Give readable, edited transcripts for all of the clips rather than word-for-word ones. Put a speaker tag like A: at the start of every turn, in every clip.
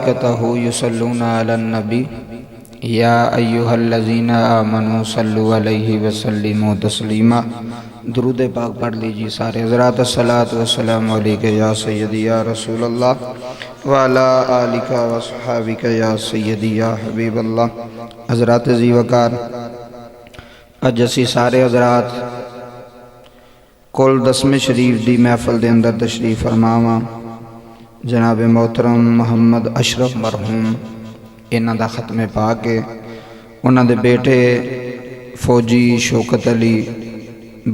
A: وملائکتہ یصلون علی النبی یا ایہا الذین آمنوا صلوا علیہ وسلموا تسلیما۔ درود پاک پڑھ لیجیے سارے حضرات۔ الصلاۃ والسلام علیک یا سیدی یا رسول اللہ وعلی آلک وصحابک یا سیدی یا حبیب اللہ۔ حضرات عزیز وقار، اج اسی سارے حضرات کل 10ویں شریف دی محفل دے اندر تشریف فرماواں۔ جناب محترم محمد اشرف مرحوم انہاں دا ختم پاک ہے۔ انہاں دے بیٹے فوجی شوکت علی،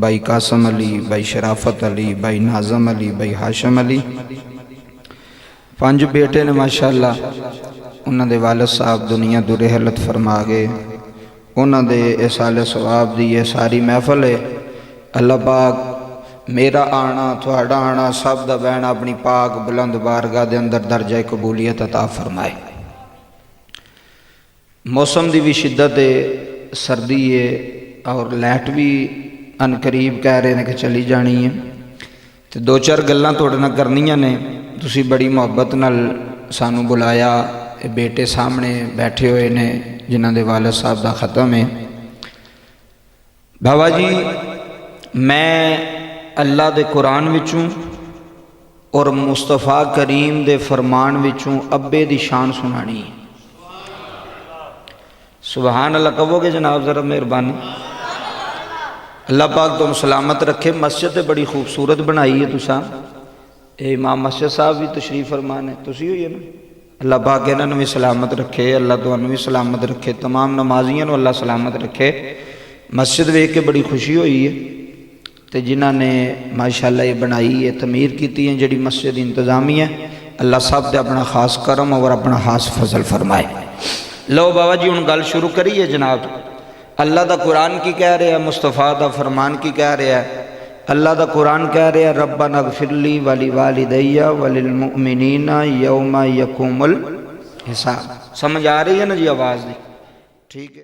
A: بھائی قاسم علی، بھائی شرافت علی، بھائی ناظم علی، بھائی ہاشم علی، 5 بیٹے نے ماشاءاللہ۔ انہاں دے والد صاحب دنیا دو رحلت فرما گئے۔ انہاں دے اصال ثواب دی یہ ساری محفل ہے۔ اللہ پاک میرا آنا تھوڑا آنا سب دا بہنا اپنی پاک بلند بارگاہ دے اندر درجہ قبولیت عطا فرمائے۔ موسم دی بھی شدت ہے، سردی ہے، اور لائٹ بھی ان قریب کہہ رہے ہیں کہ چلی جانی ہے۔ تو 2-4 گلاں تھوڑے نہ کرنیاں نے۔ تسی بڑی محبت نال سانو بلایا، بیٹے سامنے بیٹھے ہوئے نے جنہاں دے والد صاحب دا ختم ہے۔ بابا جی میں اللہ دے قرآن وچوں اور مصطفیٰ کریم دے فرمان وچوں ابے دی شان سنانی ہے۔ سبحان اللہ کہو گے جناب ذرا مہربانی۔ اللہ پاک تم سلامت رکھے۔ مسجد بڑی خوبصورت بنائی ہے تساں۔ اے امام مسجد صاحب بھی تشریف فرمان ہے، تسی ہوئی ہے نا۔ اللہ پاک انہاں نوں بھی سلامت رکھے، اللہ تانوں بھی سلامت رکھے، تمام نمازیاں نوں اللہ سلامت رکھے۔ مسجد ویکھ کے بڑی خوشی ہوئی ہے تے جنہاں نے ماشاءاللہ یہ بنائی ہے، تعمیر کیتی ہے جڑی مسجد انتظامی ہے، اللہ سب تے اپنا خاص کرم اور اپنا خاص فضل فرمائے۔ لو بابا جی ہن گل شروع کریے جناب۔ اللہ دا قرآن کی کہہ رہا ہے، مصطفیٰ دا فرمان کی کہہ رہا ہے۔ اللہ دا قرآن کہہ رہا ہے ربنا اغفر لی ولوالدی وللمؤمنین یوم یقوم الحساب۔ سمجھ آ رہی ہے نا جی آواز دی؟ ٹھیک ہے۔